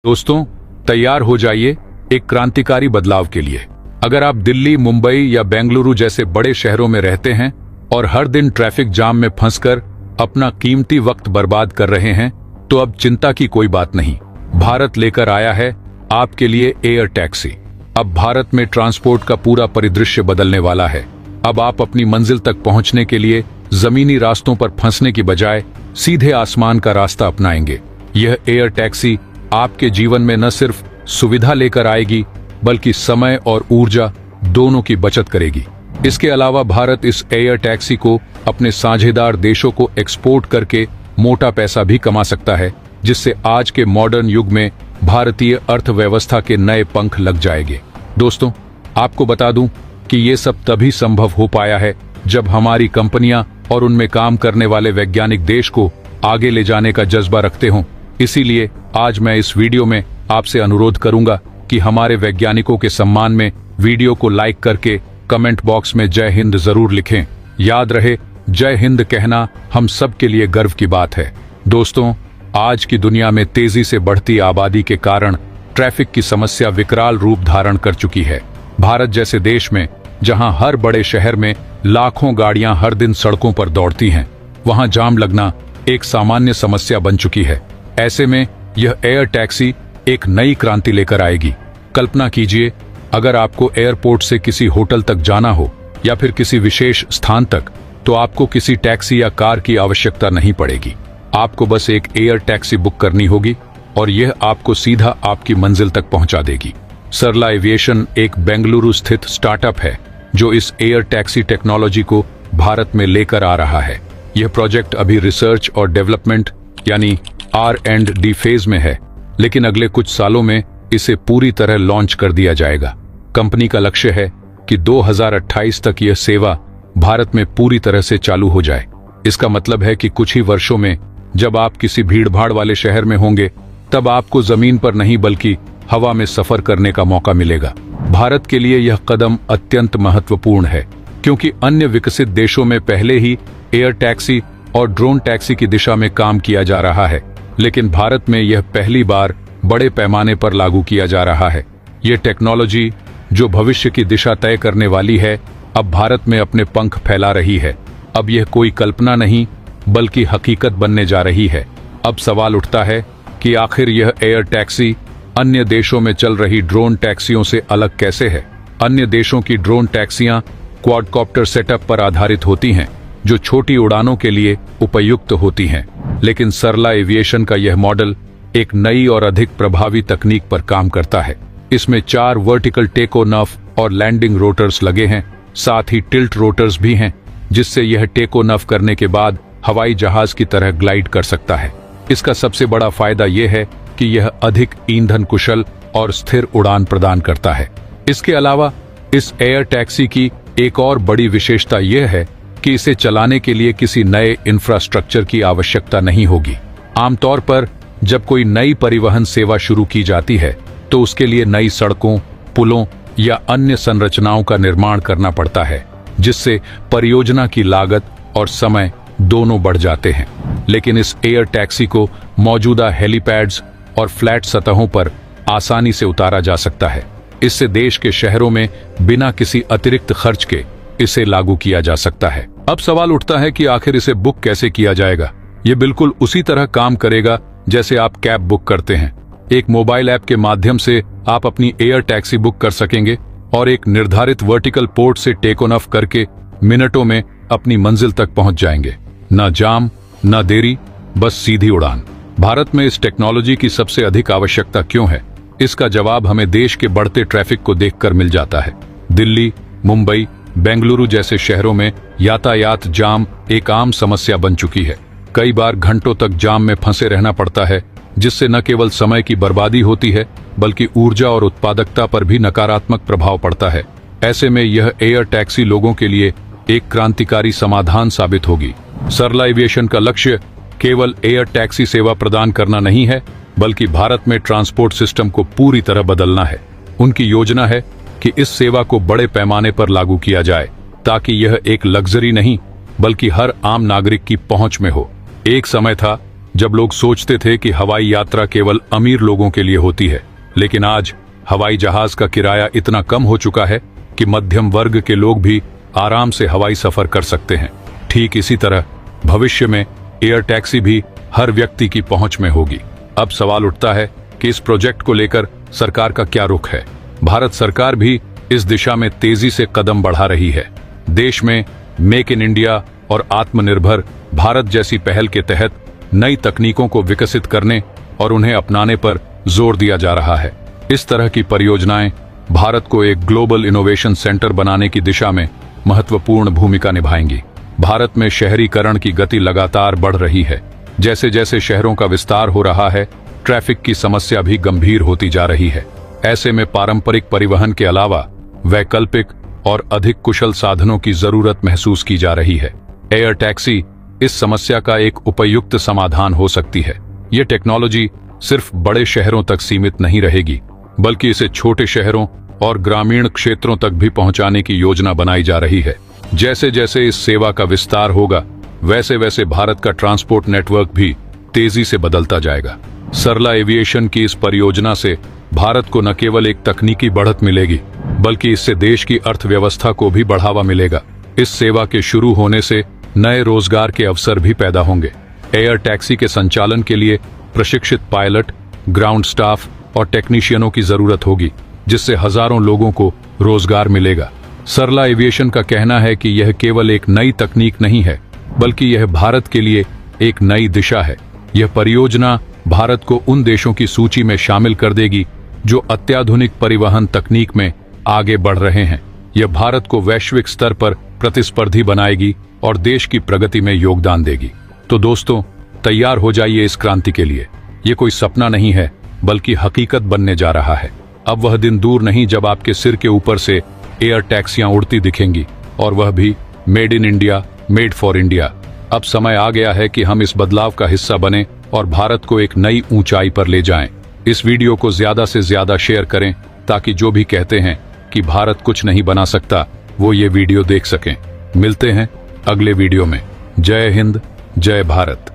दोस्तों, तैयार हो जाइए एक क्रांतिकारी बदलाव के लिए। अगर आप दिल्ली, मुंबई या बेंगलुरु जैसे बड़े शहरों में रहते हैं और हर दिन ट्रैफिक जाम में फंसकर अपना कीमती वक्त बर्बाद कर रहे हैं, तो अब चिंता की कोई बात नहीं। भारत लेकर आया है आपके लिए एयर टैक्सी। अब भारत में ट्रांसपोर्ट का पूरा परिदृश्य बदलने वाला है। अब आप अपनी मंजिल तक पहुंचने के लिए जमीनी रास्तों पर फंसने की बजाय सीधे आसमान का रास्ता अपनाएंगे। यह एयर टैक्सी आपके जीवन में न सिर्फ सुविधा लेकर आएगी, बल्कि समय और ऊर्जा दोनों की बचत करेगी। इसके अलावा भारत इस एयर टैक्सी को अपने साझेदार देशों को एक्सपोर्ट करके मोटा पैसा भी कमा सकता है, जिससे आज के मॉडर्न युग में भारतीय अर्थव्यवस्था के नए पंख लग जाएंगे। दोस्तों, आपको बता दूं कि ये सब तभी संभव हो पाया है जब हमारी कंपनियां और उनमें काम करने वाले वैज्ञानिक देश को आगे ले जाने का जज्बा रखते हों। इसीलिए आज मैं इस वीडियो में आपसे अनुरोध करूंगा कि हमारे वैज्ञानिकों के सम्मान में वीडियो को लाइक करके कमेंट बॉक्स में जय हिंद जरूर लिखें। याद रहे, जय हिंद कहना हम सब के लिए गर्व की बात है। दोस्तों, आज की दुनिया में तेजी से बढ़ती आबादी के कारण ट्रैफिक की समस्या विकराल रूप धारण कर चुकी है। भारत जैसे देश में जहां हर बड़े शहर में लाखों गाड़ियां हर दिन सड़कों पर दौड़ती हैं, वहां जाम लगना एक सामान्य समस्या बन चुकी है। ऐसे में यह एयर टैक्सी एक नई क्रांति लेकर आएगी। कल्पना कीजिए, अगर आपको एयरपोर्ट से किसी होटल तक जाना हो या फिर किसी विशेष स्थान तक, तो आपको किसी टैक्सी या कार की आवश्यकता नहीं पड़ेगी। आपको बस एक एयर टैक्सी बुक करनी होगी और यह आपको सीधा आपकी मंजिल तक पहुंचा देगी। सरला एविएशन एक बेंगलुरु स्थित स्टार्टअप है जो इस एयर टैक्सी टेक्नोलॉजी को भारत में लेकर आ रहा है। यह प्रोजेक्ट अभी रिसर्च और डेवलपमेंट यानी R&D फेज में है, लेकिन अगले कुछ सालों में इसे पूरी तरह लॉन्च कर दिया जाएगा। कंपनी का लक्ष्य है कि 2028 तक यह सेवा भारत में पूरी तरह से चालू हो जाए। इसका मतलब है कि कुछ ही वर्षों में जब आप किसी भीड़भाड़ वाले शहर में होंगे, तब आपको जमीन पर नहीं बल्कि हवा में सफर करने का मौका मिलेगा। भारत के लिए यह कदम अत्यंत महत्वपूर्ण है, क्योंकि अन्य विकसित देशों में पहले ही एयर टैक्सी और ड्रोन टैक्सी की दिशा में काम किया जा रहा है, लेकिन भारत में यह पहली बार बड़े पैमाने पर लागू किया जा रहा है। यह टेक्नोलॉजी जो भविष्य की दिशा तय करने वाली है, अब भारत में अपने पंख फैला रही है। अब यह कोई कल्पना नहीं बल्कि हकीकत बनने जा रही है। अब सवाल उठता है कि आखिर यह एयर टैक्सी अन्य देशों में चल रही ड्रोन टैक्सियों से अलग कैसे है। अन्य देशों की ड्रोन टैक्सियां क्वाडकॉप्टर सेटअप पर आधारित होती हैं, जो छोटी उड़ानों के लिए उपयुक्त होती हैं, लेकिन सरला एविएशन का यह मॉडल एक नई और अधिक प्रभावी तकनीक पर काम करता है। इसमें 4 वर्टिकल टेक ऑफ और लैंडिंग रोटर्स लगे हैं, साथ ही टिल्ट रोटर्स भी हैं, जिससे यह टेक ऑफ करने के बाद हवाई जहाज की तरह ग्लाइड कर सकता है। इसका सबसे बड़ा फायदा यह है कि यह अधिक ईंधन कुशल और स्थिर उड़ान प्रदान करता है। इसके अलावा इस एयर टैक्सी की एक और बड़ी विशेषता यह है कि इसे चलाने के लिए किसी नए इंफ्रास्ट्रक्चर की आवश्यकता नहीं होगी। आमतौर पर जब कोई नई परिवहन सेवा शुरू की जाती है, तो उसके लिए नई सड़कों, पुलों या अन्य संरचनाओं का निर्माण करना पड़ता है, जिससे परियोजना की लागत और समय दोनों बढ़ जाते हैं। लेकिन इस एयर टैक्सी को मौजूदा हेलीपैड्स और फ्लैट सतहों पर आसानी से उतारा जा सकता है। इससे देश के शहरों में बिना किसी अतिरिक्त खर्च के इसे लागू किया जा सकता है। अब सवाल उठता है कि आखिर इसे बुक कैसे किया जाएगा। ये बिल्कुल उसी तरह काम करेगा जैसे आप कैब बुक करते हैं। एक मोबाइल ऐप के माध्यम से आप अपनी एयर टैक्सी बुक कर सकेंगे और एक निर्धारित वर्टिकल पोर्ट से टेक ऑफ करके मिनटों में अपनी मंजिल तक पहुंच जाएंगे। न जाम, न देरी, बस सीधी उड़ान। भारत में इस टेक्नोलॉजी की सबसे अधिक आवश्यकता क्यों है? इसका जवाब हमें देश के बढ़ते ट्रैफिक को देखकर मिल जाता है। दिल्ली, मुंबई, बेंगलुरु जैसे शहरों में यातायात जाम एक आम समस्या बन चुकी है। कई बार घंटों तक जाम में फंसे रहना पड़ता है, जिससे न केवल समय की बर्बादी होती है, बल्कि ऊर्जा और उत्पादकता पर भी नकारात्मक प्रभाव पड़ता है। ऐसे में यह एयर टैक्सी लोगों के लिए एक क्रांतिकारी समाधान साबित होगी। सरला एविएशन का लक्ष्य केवल एयर टैक्सी सेवा प्रदान करना नहीं है, बल्कि भारत में ट्रांसपोर्ट सिस्टम को पूरी तरह बदलना है। उनकी योजना है कि इस सेवा को बड़े पैमाने पर लागू किया जाए, ताकि यह एक लग्जरी नहीं बल्कि हर आम नागरिक की पहुंच में हो। एक समय था जब लोग सोचते थे कि हवाई यात्रा केवल अमीर लोगों के लिए होती है, लेकिन आज हवाई जहाज का किराया इतना कम हो चुका है कि मध्यम वर्ग के लोग भी आराम से हवाई सफर कर सकते हैं। ठीक इसी तरह भविष्य में एयर टैक्सी भी हर व्यक्ति की पहुंच में होगी। अब सवाल उठता है कि इस प्रोजेक्ट को लेकर सरकार का क्या रुख है। भारत सरकार भी इस दिशा में तेजी से कदम बढ़ा रही है। देश में मेक इन इंडिया और आत्मनिर्भर भारत जैसी पहल के तहत नई तकनीकों को विकसित करने और उन्हें अपनाने पर जोर दिया जा रहा है। इस तरह की परियोजनाएं भारत को एक ग्लोबल इनोवेशन सेंटर बनाने की दिशा में महत्वपूर्ण भूमिका निभाएंगी। भारत में शहरीकरण की गति लगातार बढ़ रही है। जैसे जैसे शहरों का विस्तार हो रहा है, ट्रैफिक की समस्या भी गंभीर होती जा रही है। ऐसे में पारंपरिक परिवहन के अलावा वैकल्पिक और अधिक कुशल साधनों की जरूरत महसूस की जा रही है। एयर टैक्सी इस समस्या का एक उपयुक्त समाधान हो सकती है। ये टेक्नोलॉजी सिर्फ बड़े शहरों तक सीमित नहीं रहेगी, बल्कि इसे छोटे शहरों और ग्रामीण क्षेत्रों तक भी पहुंचाने की योजना बनाई जा रही है। जैसे जैसे इस सेवा का विस्तार होगा, वैसे वैसे भारत का ट्रांसपोर्ट नेटवर्क भी तेजी से बदलता जाएगा। सरला एविएशन की इस परियोजना से भारत को न केवल एक तकनीकी बढ़त मिलेगी, बल्कि इससे देश की अर्थव्यवस्था को भी बढ़ावा मिलेगा। इस सेवा के शुरू होने से नए रोजगार के अवसर भी पैदा होंगे। एयर टैक्सी के संचालन के लिए प्रशिक्षित पायलट, ग्राउंड स्टाफ और टेक्नीशियनों की जरूरत होगी, जिससे हजारों लोगों को रोजगार मिलेगा। सरला एविएशन का कहना है कि यह केवल एक नई तकनीक नहीं है, बल्कि यह भारत के लिए एक नई दिशा है। यह परियोजना भारत को उन देशों की सूची में शामिल कर देगी जो अत्याधुनिक परिवहन तकनीक में आगे बढ़ रहे हैं। यह भारत को वैश्विक स्तर पर प्रतिस्पर्धी बनाएगी और देश की प्रगति में योगदान देगी। तो दोस्तों, तैयार हो जाइए इस क्रांति के लिए। ये कोई सपना नहीं है, बल्कि हकीकत बनने जा रहा है। अब वह दिन दूर नहीं जब आपके सिर के ऊपर से एयर टैक्सियां उड़ती दिखेंगी, और वह भी made in India, made for India. अब समय आ गया है कि हम इस बदलाव का हिस्सा बने और भारत को एक नई ऊंचाई पर ले जाएं। इस वीडियो को ज्यादा से ज्यादा शेयर करें, ताकि जो भी कहते हैं कि भारत कुछ नहीं बना सकता, वो ये वीडियो देख सकें। मिलते हैं अगले वीडियो में। जय हिंद, जय भारत।